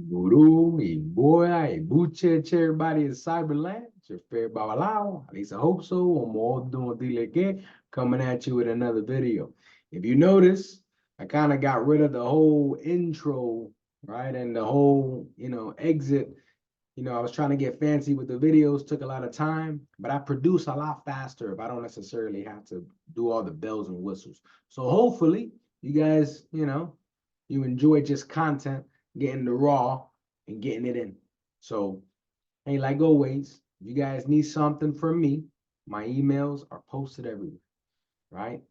Guru, Iboya, Ibuche, everybody in Cyberland. It's your favorite Babalao. At least I hope so. I'm all doing Dileke, coming at you with another video. If you notice, I kind of got rid of the whole intro, right? And the whole, exit. I was trying to get fancy with the videos, took a lot of time, but I produce a lot faster if I don't necessarily have to do all the bells and whistles. So hopefully you guys, you enjoy just content, getting the raw and getting it in. So, hey, like always, if you guys need something from me, my emails are posted everywhere, right?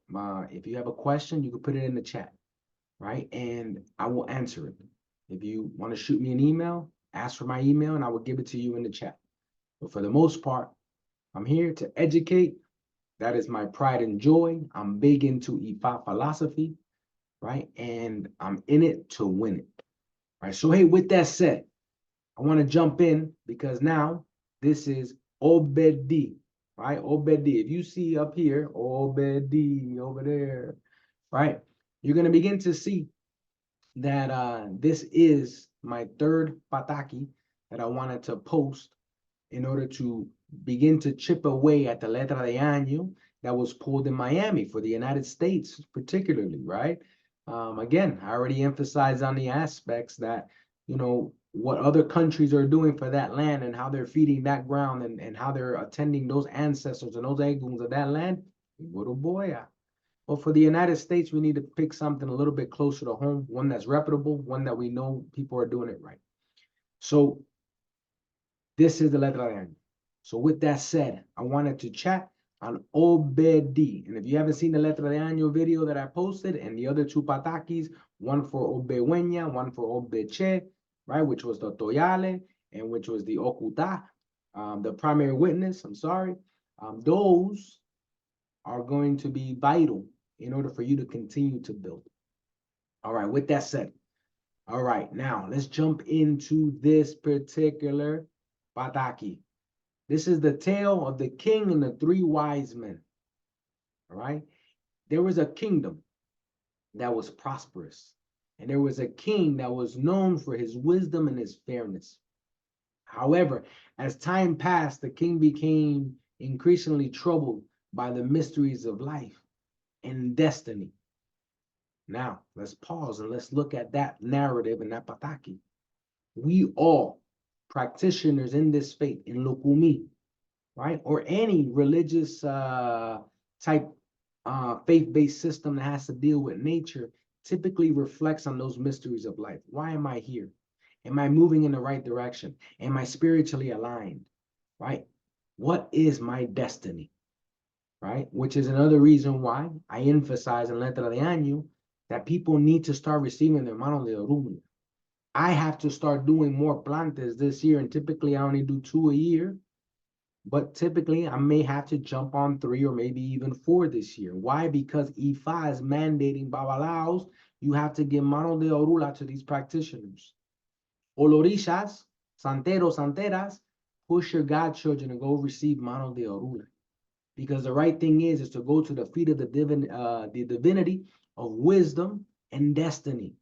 If you have a question, you can put it in the chat, right? And I will answer it. If you want to shoot me an email, ask for my email and I will give it to you in the chat. But for the most part, I'm here to educate. That is my pride and joy. I'm big into IFA philosophy, right? And I'm in it to win it. Right. So, hey, with that said, I want to jump in because now this is Obedi, right? Obedi. If you see up here, Obedi over there, right? You're going to begin to see that this is my third Pataki that I wanted to post in order to begin to chip away at the Letra de Año that was pulled in Miami for the United States, particularly, right? Again, I already emphasized on the aspects that, what other countries are doing for that land and how they're feeding that ground and how they're attending those ancestors and those eguns of that land. Little boy, but for the United States, we need to pick something a little bit closer to home, one that's reputable, one that we know people are doing it right. So this is the letra de año. So with that said, I wanted to chat on Obedi. And if you haven't seen the letra de año video that I posted and the other two patakis, one for Obehueña, one for Obeche, right, which was the Toyale and which was the Okuta, the primary witness, I'm sorry, those are going to be vital in order for you to continue to build. All right, with that said, all right, now let's jump into this particular Pataki. This is the tale of the king and the three wise men. All right, there was a kingdom that was prosperous, and there was a king that was known for his wisdom and his fairness. However, as time passed, the king became increasingly troubled by the mysteries of life and destiny. Now, let's pause and let's look at that narrative in that Pataki. We all, practitioners in this faith, in Lukumi, right, or any religious type faith-based system that has to deal with nature, typically reflects on those mysteries of life. Why am I here? Am I moving in the right direction? Am I spiritually aligned? Right? What is my destiny? Right? Which is another reason why I emphasize in Letra de Año that people need to start receiving their mano de orumen. I have to start doing more plantes this year, and typically I only do 2 a year, but typically I may have to jump on 3 or maybe even 4 this year. Why? Because IFA is mandating babalaos, you have to give mano de orula to these practitioners. Olorishas, santeros, santeras, push your godchildren to go receive mano de orula. Because the right thing is to go to the feet of the divinity of wisdom and destiny,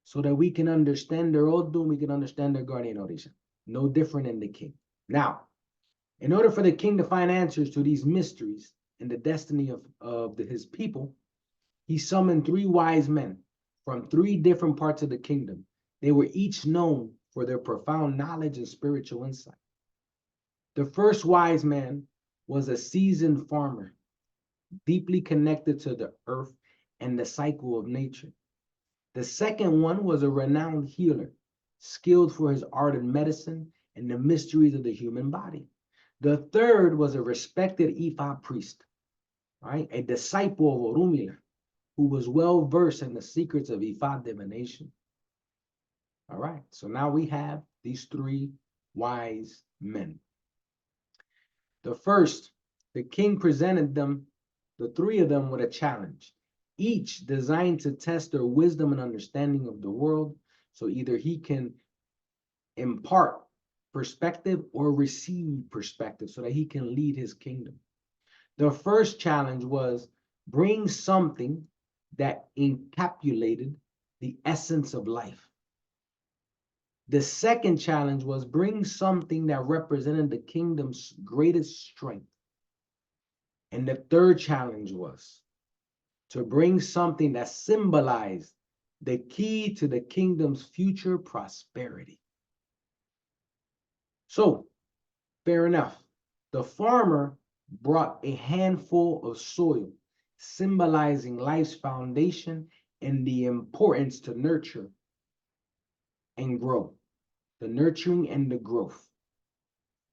so that we can understand their Odun, we can understand their guardian Orisha. No different in the king. Now, in order for the king to find answers to these mysteries and the destiny of his people, he summoned 3 wise men from 3 different parts of the kingdom. They were each known for their profound knowledge and spiritual insight. The first wise man was a seasoned farmer, deeply connected to the earth and the cycle of nature. The second one was a renowned healer, skilled for his art in medicine and the mysteries of the human body. The third was a respected Ifa priest, right? A disciple of Orunmila, who was well versed in the secrets of Ifa divination. All right, so now we have these 3 wise men. The first, the king presented them, the 3 of them, with a challenge, each designed to test their wisdom and understanding of the world. So either he can impart perspective or receive perspective so that he can lead his kingdom. The first challenge was bring something that encapsulated the essence of life. The second challenge was bring something that represented the kingdom's greatest strength. And the third challenge was to bring something that symbolized the key to the kingdom's future prosperity. So, fair enough. The farmer brought a handful of soil, symbolizing life's foundation and the importance to nurture and grow. The nurturing and the growth.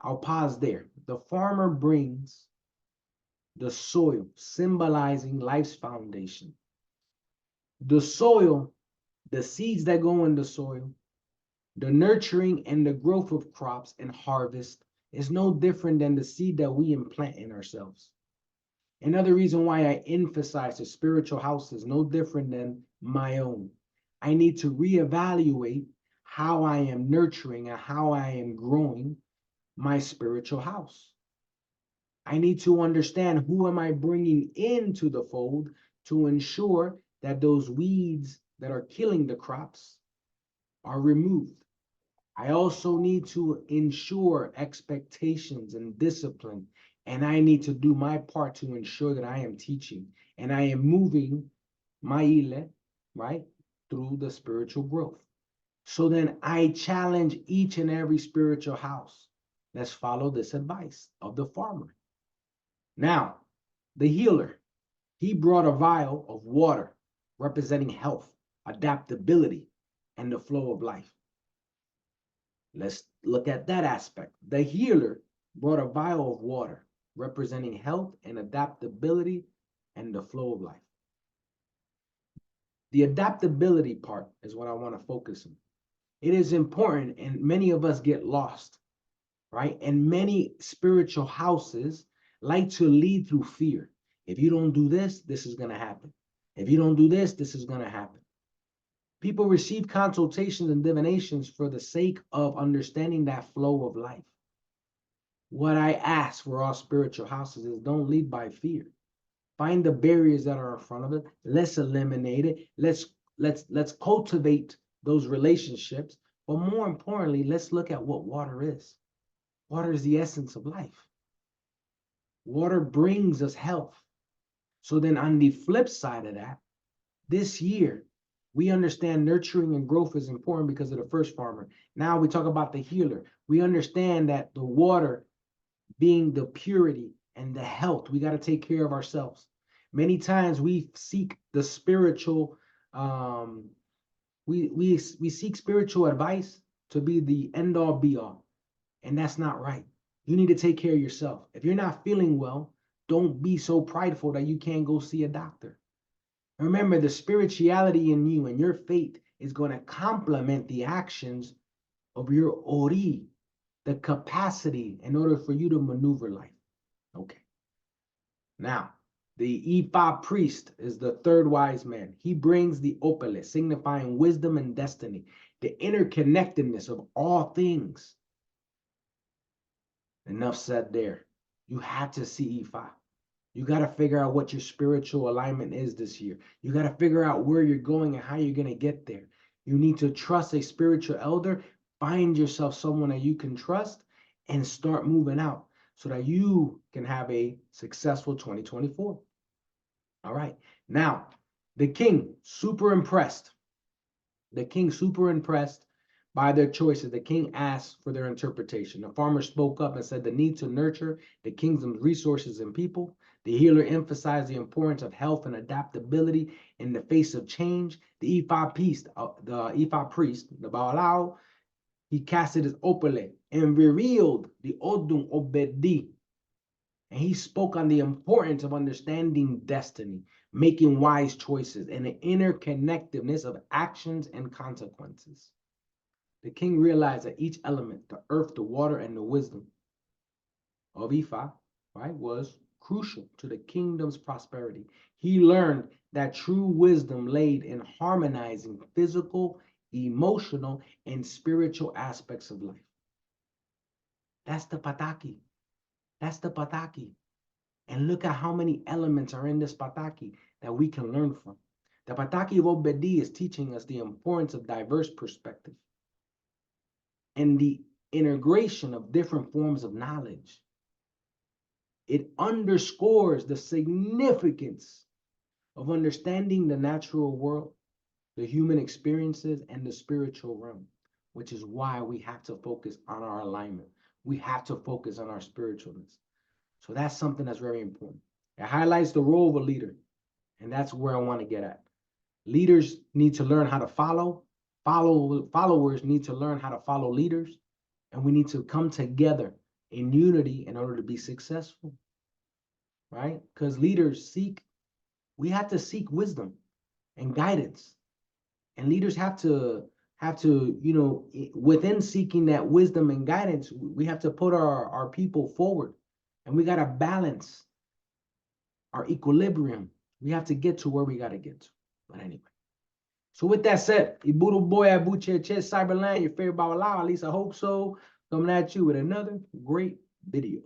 I'll pause there. The farmer brings the soil, symbolizing life's foundation. The soil, the seeds that go in the soil, the nurturing and the growth of crops and harvest is no different than the seed that we implant in ourselves. Another reason why I emphasize the spiritual house is no different than my own. I need to reevaluate how I am nurturing and how I am growing my spiritual house. I need to understand who am I bringing into the fold to ensure that those weeds that are killing the crops are removed. I also need to ensure expectations and discipline, and I need to do my part to ensure that I am teaching and I am moving my ile, right, through the spiritual growth. So then I challenge each and every spiritual house. Let's follow this advice of the farmer. Now, the healer, he brought a vial of water representing health, adaptability, and the flow of life. Let's look at that aspect. The healer brought a vial of water representing health and adaptability and the flow of life. The adaptability part is what I want to focus on. It is important, and many of us get lost, right? And many spiritual houses like to lead through fear. If you don't do this, this is going to happen. If you don't do this, this is going to happen. People receive consultations and divinations for the sake of understanding that flow of life. What I ask for all spiritual houses is don't lead by fear. Find the barriers that are in front of it. Let's eliminate it. Let's cultivate those relationships. But more importantly, let's look at what water is. Water is the essence of life. Water brings us health. So then on the flip side of that, this year, we understand nurturing and growth is important because of the first farmer. Now we talk about the healer. We understand that the water being the purity and the health, we got to take care of ourselves. Many times we seek the spiritual, we seek spiritual advice to be the end all be all. And that's not right. You need to take care of yourself. If you're not feeling well, don't be so prideful that you can't go see a doctor. Remember, the spirituality in you and your faith is going to complement the actions of your ori, the capacity in order for you to maneuver life. Okay. Now, the Ifa priest is the third wise man. He brings the opale, signifying wisdom and destiny, the interconnectedness of all things. Enough said there. You have to see Ifa. You got to figure out what your spiritual alignment is this year. You got to figure out where you're going and how you're going to get there. You need to trust a spiritual elder. Find yourself someone that you can trust and start moving out so that you can have a successful 2024. All right. Now, the king, super impressed. The king, super impressed by their choices. The king asked for their interpretation. The farmer spoke up and said the need to nurture the kingdom's resources and people. The healer emphasized the importance of health and adaptability in the face of change. The Ifa priest, the Baalao, he casted his opale and revealed the Odun Obedi. And he spoke on the importance of understanding destiny, making wise choices, and the interconnectedness of actions and consequences. The king realized that each element, the earth, the water, and the wisdom of Ifa, right, was crucial to the kingdom's prosperity. He learned that true wisdom laid in harmonizing physical, emotional, and spiritual aspects of life. That's the Pataki. That's the Pataki. And look at how many elements are in this Pataki that we can learn from. The Pataki of Obedi is teaching us the importance of diverse perspective. and the integration of different forms of knowledge. It underscores the significance of understanding the natural world, the human experiences, and the spiritual realm, which is why we have to focus on our alignment. We have to focus on our spiritualness. So that's something that's very important. It highlights the role of a leader, and that's where I want to get at. Leaders need to learn how to follow. Followers need to learn how to follow leaders, and we need to come together in unity in order to be successful, right? Because we have to seek wisdom and guidance, and leaders have to, within seeking that wisdom and guidance, we have to put our people forward, and we got to balance our equilibrium. We have to get to where we got to get to. But anyway, so with that said, Iburu boy Abuche Cyberland, your favorite Babalao, at least I hope so. Coming at you with another great video.